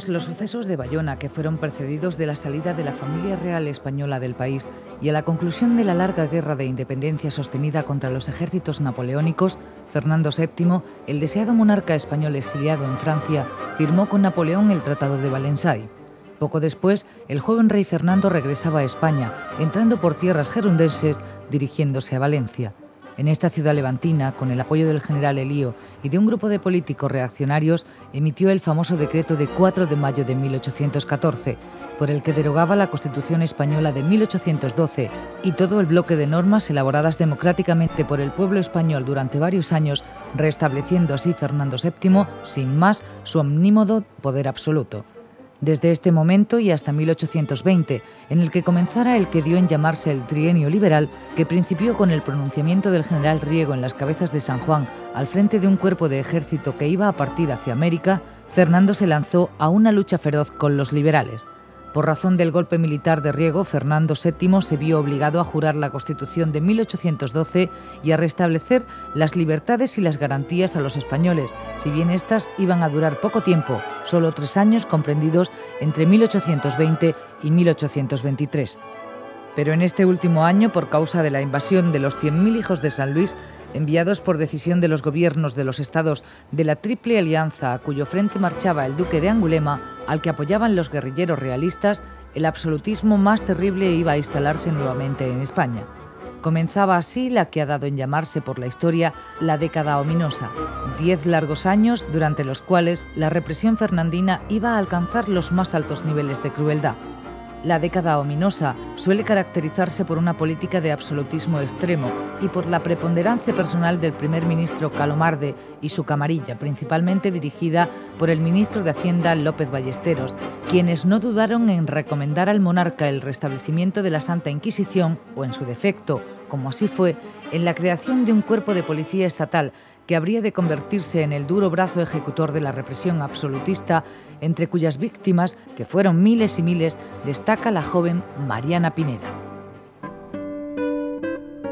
Tras los sucesos de Bayona, que fueron precedidos de la salida de la familia real española del país y a la conclusión de la larga guerra de independencia sostenida contra los ejércitos napoleónicos, Fernando VII, el deseado monarca español exiliado en Francia, firmó con Napoleón el Tratado de Valenciennes. Poco después, el joven rey Fernando regresaba a España, entrando por tierras gerundenses, dirigiéndose a Valencia. En esta ciudad levantina, con el apoyo del general Elío y de un grupo de políticos reaccionarios, emitió el famoso decreto de 4 de mayo de 1814, por el que derogaba la Constitución española de 1812 y todo el bloque de normas elaboradas democráticamente por el pueblo español durante varios años, restableciendo así Fernando VII, sin más, su omnímodo poder absoluto. Desde este momento y hasta 1820, en el que comenzara el que dio en llamarse el Trienio Liberal, que principió con el pronunciamiento del general Riego en las Cabezas de San Juan al frente de un cuerpo de ejército que iba a partir hacia América, Fernando se lanzó a una lucha feroz con los liberales. Por razón del golpe militar de Riego, Fernando VII se vio obligado a jurar la Constitución de 1812 y a restablecer las libertades y las garantías a los españoles, si bien éstas iban a durar poco tiempo, solo 3 años comprendidos entre 1820 y 1823. Pero en este último año, por causa de la invasión de los 100.000 hijos de San Luis, enviados por decisión de los gobiernos de los estados de la Triple Alianza, a cuyo frente marchaba el duque de Angulema, al que apoyaban los guerrilleros realistas, el absolutismo más terrible iba a instalarse nuevamente en España. Comenzaba así la que ha dado en llamarse por la historia la década ominosa, 10 largos años durante los cuales la represión fernandina iba a alcanzar los más altos niveles de crueldad. La década ominosa suele caracterizarse por una política de absolutismo extremo y por la preponderancia personal del primer ministro Calomarde y su camarilla, principalmente dirigida por el ministro de Hacienda López Ballesteros, quienes no dudaron en recomendar al monarca el restablecimiento de la Santa Inquisición o, en su defecto, como así fue, en la creación de un cuerpo de policía estatal que habría de convertirse en el duro brazo ejecutor de la represión absolutista, entre cuyas víctimas, que fueron miles y miles, destaca la joven Mariana Pineda.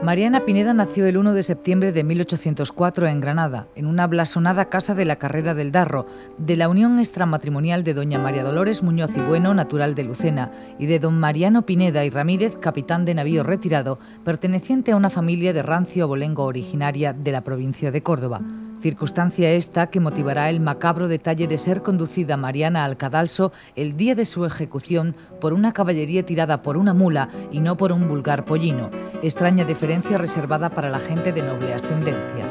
Mariana Pineda nació el 1 de septiembre de 1804 en Granada, en una blasonada casa de la Carrera del Darro, de la unión extramatrimonial de doña María Dolores Muñoz y Bueno, natural de Lucena, y de don Mariano Pineda y Ramírez, capitán de navío retirado, perteneciente a una familia de rancio abolengo originaria de la provincia de Córdoba. Circunstancia esta que motivará el macabro detalle de ser conducida Mariana al cadalso el día de su ejecución por una caballería tirada por una mula y no por un vulgar pollino, extraña deferencia reservada para la gente de noble ascendencia.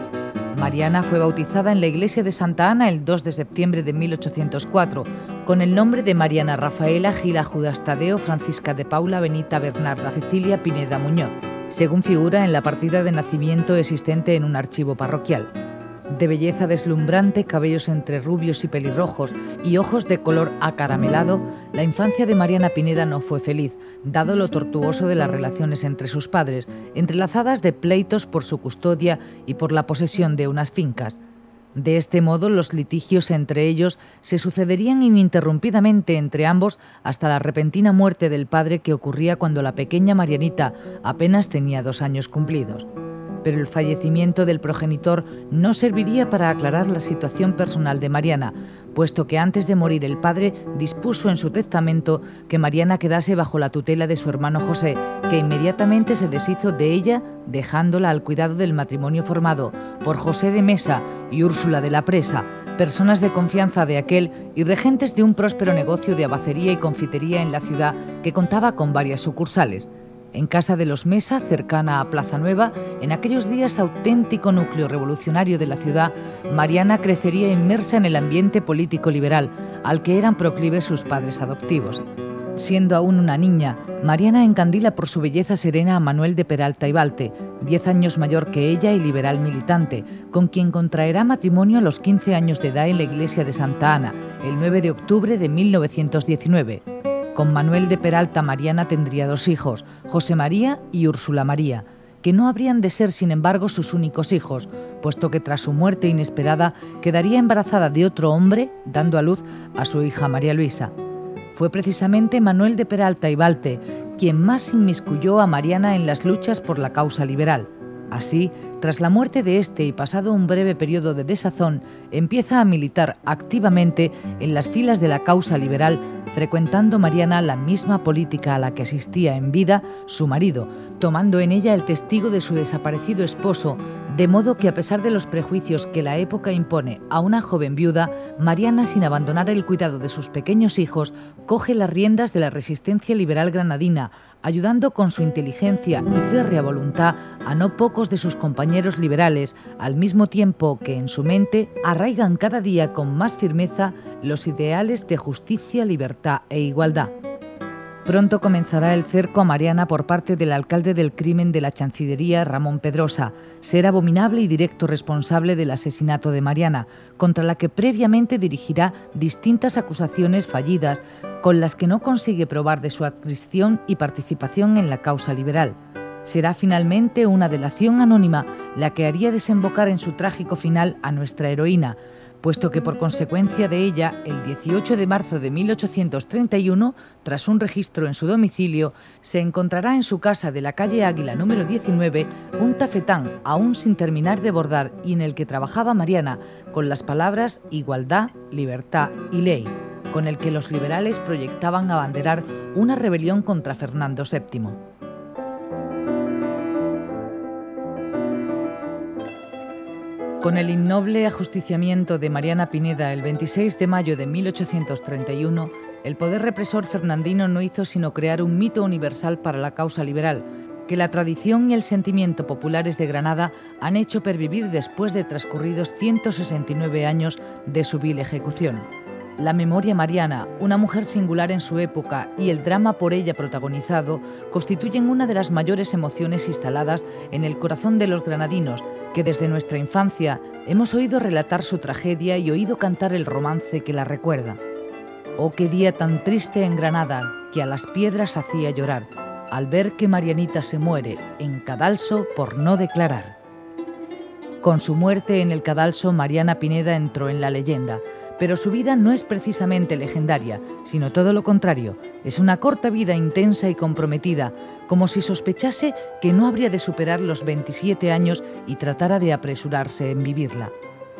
Mariana fue bautizada en la iglesia de Santa Ana el 2 de septiembre de 1804, con el nombre de Mariana Rafaela Gila Judas Tadeo Francisca de Paula Benita Bernarda Cecilia Pineda Muñoz, según figura en la partida de nacimiento existente en un archivo parroquial. De belleza deslumbrante, cabellos entre rubios y pelirrojos y ojos de color acaramelado, la infancia de Mariana Pineda no fue feliz, dado lo tortuoso de las relaciones entre sus padres, entrelazadas de pleitos por su custodia y por la posesión de unas fincas. De este modo, los litigios entre ellos se sucederían ininterrumpidamente entre ambos hasta la repentina muerte del padre, que ocurría cuando la pequeña Marianita apenas tenía 2 años cumplidos. Pero el fallecimiento del progenitor no serviría para aclarar la situación personal de Mariana, puesto que antes de morir el padre dispuso en su testamento que Mariana quedase bajo la tutela de su hermano José, que inmediatamente se deshizo de ella, dejándola al cuidado del matrimonio formado por José de Mesa y Úrsula de la Presa, personas de confianza de aquel y regentes de un próspero negocio de abacería y confitería en la ciudad que contaba con varias sucursales. En casa de los Mesa, cercana a Plaza Nueva, en aquellos días auténtico núcleo revolucionario de la ciudad, Mariana crecería inmersa en el ambiente político liberal, al que eran proclives sus padres adoptivos. Siendo aún una niña, Mariana encandila por su belleza serena a Manuel de Peralta y Balte, 10 años mayor que ella y liberal militante, con quien contraerá matrimonio a los 15 años de edad en la iglesia de Santa Ana, el 9 de octubre de 1919. Con Manuel de Peralta, Mariana tendría 2 hijos, José María y Úrsula María, que no habrían de ser, sin embargo, sus únicos hijos, puesto que tras su muerte inesperada quedaría embarazada de otro hombre, dando a luz a su hija María Luisa. Fue precisamente Manuel de Peralta y Balte quien más inmiscuyó a Mariana en las luchas por la causa liberal. Así, tras la muerte de este y pasado un breve periodo de desazón, empieza a militar activamente en las filas de la causa liberal, frecuentando Mariana la misma política a la que asistía en vida su marido, tomando en ella el testigo de su desaparecido esposo, de modo que a pesar de los prejuicios que la época impone a una joven viuda, Mariana, sin abandonar el cuidado de sus pequeños hijos, coge las riendas de la resistencia liberal granadina, ayudando con su inteligencia y férrea voluntad a no pocos de sus compañeros liberales, al mismo tiempo que en su mente arraigan cada día con más firmeza los ideales de justicia, libertad e igualdad. Pronto comenzará el cerco a Mariana por parte del alcalde del crimen de la Chancillería, Ramón Pedrosa, ser abominable y directo responsable del asesinato de Mariana, contra la que previamente dirigirá distintas acusaciones fallidas, con las que no consigue probar de su adscripción y participación en la causa liberal. Será finalmente una delación anónima la que haría desembocar en su trágico final a nuestra heroína, puesto que por consecuencia de ella, el 18 de marzo de 1831, tras un registro en su domicilio, se encontrará en su casa de la calle Águila número 19 un tafetán aún sin terminar de bordar y en el que trabajaba Mariana con las palabras igualdad, libertad y ley, con el que los liberales proyectaban abanderar una rebelión contra Fernando VII. Con el innoble ajusticiamiento de Mariana Pineda el 26 de mayo de 1831, el poder represor fernandino no hizo sino crear un mito universal para la causa liberal, que la tradición y el sentimiento populares de Granada han hecho pervivir después de transcurridos 169 años de su vil ejecución. La memoria mariana, una mujer singular en su época, y el drama por ella protagonizado constituyen una de las mayores emociones instaladas en el corazón de los granadinos, que desde nuestra infancia hemos oído relatar su tragedia y oído cantar el romance que la recuerda. Oh, qué día tan triste en Granada, que a las piedras hacía llorar, al ver que Marianita se muere en cadalso por no declarar. Con su muerte en el cadalso, Mariana Pineda entró en la leyenda, pero su vida no es precisamente legendaria, sino todo lo contrario. Es una corta vida intensa y comprometida, como si sospechase que no habría de superar los 27 años y tratara de apresurarse en vivirla.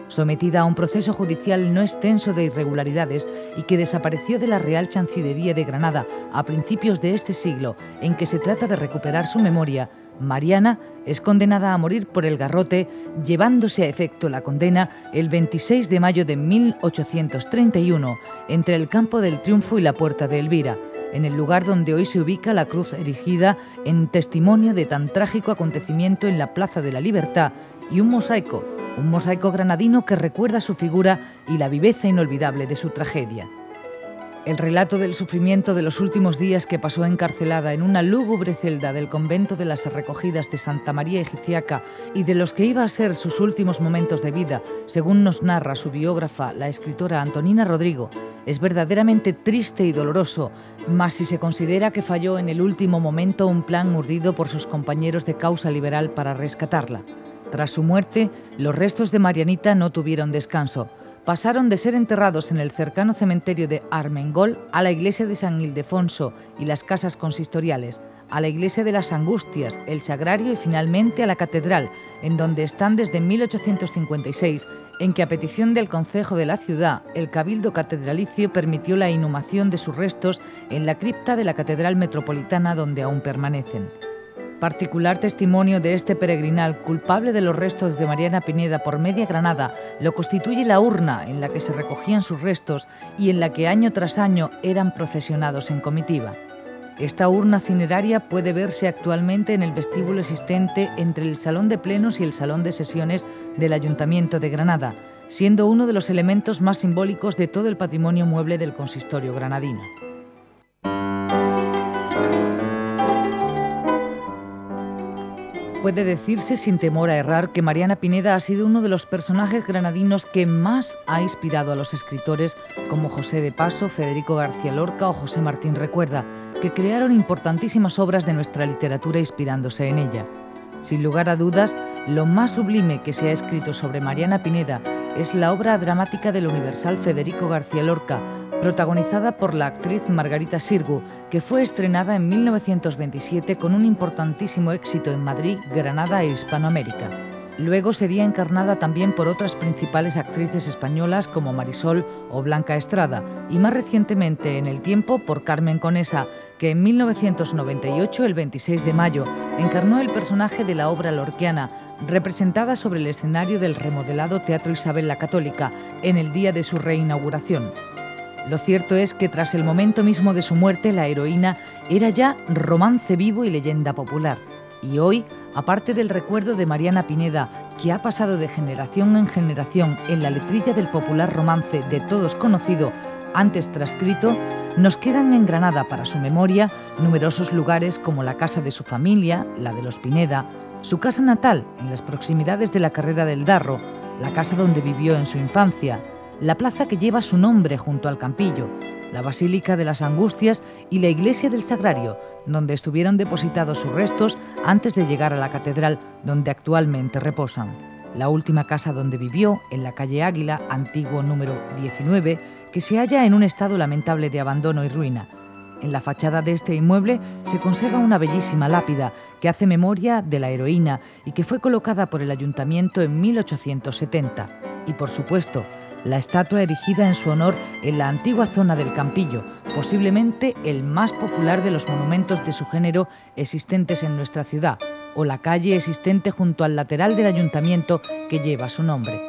Sometida a un proceso judicial no extenso de irregularidades y que desapareció de la Real Chancillería de Granada a principios de este siglo, en que se trata de recuperar su memoria, Mariana es condenada a morir por el garrote, llevándose a efecto la condena el 26 de mayo de 1831, entre el Campo del Triunfo y la Puerta de Elvira, en el lugar donde hoy se ubica la cruz erigida en testimonio de tan trágico acontecimiento en la Plaza de la Libertad, y un mosaico granadino que recuerda su figura y la viveza inolvidable de su tragedia. El relato del sufrimiento de los últimos días que pasó encarcelada en una lúgubre celda del convento de las Recogidas de Santa María Egipciaca y de los que iba a ser sus últimos momentos de vida, según nos narra su biógrafa, la escritora Antonina Rodrigo, es verdaderamente triste y doloroso, mas si se considera que falló en el último momento un plan urdido por sus compañeros de causa liberal para rescatarla. Tras su muerte, los restos de Marianita no tuvieron descanso. Pasaron de ser enterrados en el cercano cementerio de Armengol a la iglesia de San Ildefonso y las casas consistoriales, a la iglesia de las Angustias, el Sagrario y finalmente a la catedral, en donde están desde 1856, en que a petición del concejo de la ciudad, el Cabildo Catedralicio permitió la inhumación de sus restos en la cripta de la Catedral Metropolitana, donde aún permanecen. Particular testimonio de este peregrinal culpable de los restos de Mariana Pineda por media Granada lo constituye la urna en la que se recogían sus restos y en la que año tras año eran procesionados en comitiva. Esta urna cineraria puede verse actualmente en el vestíbulo existente entre el Salón de Plenos y el Salón de Sesiones del Ayuntamiento de Granada, siendo uno de los elementos más simbólicos de todo el patrimonio mueble del consistorio granadino. Puede decirse sin temor a errar que Mariana Pineda ha sido uno de los personajes granadinos que más ha inspirado a los escritores como José de Paso, Federico García Lorca o José Martín Recuerda, que crearon importantísimas obras de nuestra literatura inspirándose en ella. Sin lugar a dudas, lo más sublime que se ha escrito sobre Mariana Pineda es la obra dramática del universal Federico García Lorca, protagonizada por la actriz Margarita Xirgu, que fue estrenada en 1927 con un importantísimo éxito en Madrid, Granada e Hispanoamérica. Luego sería encarnada también por otras principales actrices españolas como Marisol o Blanca Estrada, y más recientemente en el tiempo por Carmen Conesa, que en 1998, el 26 de mayo, encarnó el personaje de la obra lorquiana, representada sobre el escenario del remodelado Teatro Isabel la Católica, en el día de su reinauguración. Lo cierto es que tras el momento mismo de su muerte, la heroína era ya romance vivo y leyenda popular. Y hoy, aparte del recuerdo de Mariana Pineda, que ha pasado de generación en generación en la letrilla del popular romance de todos conocido, antes transcrito, nos quedan en Granada para su memoria numerosos lugares como la casa de su familia, la de los Pineda, su casa natal en las proximidades de la Carrera del Darro, la casa donde vivió en su infancia, la plaza que lleva su nombre junto al Campillo, la Basílica de las Angustias y la Iglesia del Sagrario, donde estuvieron depositados sus restos antes de llegar a la catedral donde actualmente reposan. La última casa donde vivió, en la calle Águila, antiguo número 19, que se halla en un estado lamentable de abandono y ruina. En la fachada de este inmueble se conserva una bellísima lápida que hace memoria de la heroína y que fue colocada por el ayuntamiento en 1870. Y, por supuesto, la estatua erigida en su honor en la antigua zona del Campillo, posiblemente el más popular de los monumentos de su género existentes en nuestra ciudad, o la calle existente junto al lateral del ayuntamiento que lleva su nombre.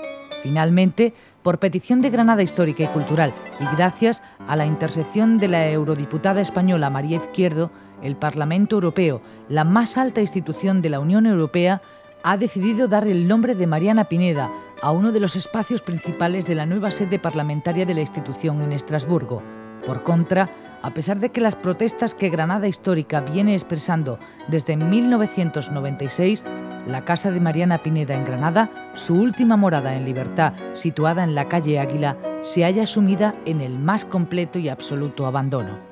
Finalmente, por petición de Granada Histórica y Cultural y gracias a la intersección de la eurodiputada española María Izquierdo, el Parlamento Europeo, la más alta institución de la Unión Europea, ha decidido dar el nombre de Mariana Pineda a uno de los espacios principales de la nueva sede parlamentaria de la institución en Estrasburgo. Por contra, a pesar de que las protestas que Granada Histórica viene expresando desde 1996, la casa de Mariana Pineda en Granada, su última morada en libertad, situada en la calle Águila, se halla sumida en el más completo y absoluto abandono.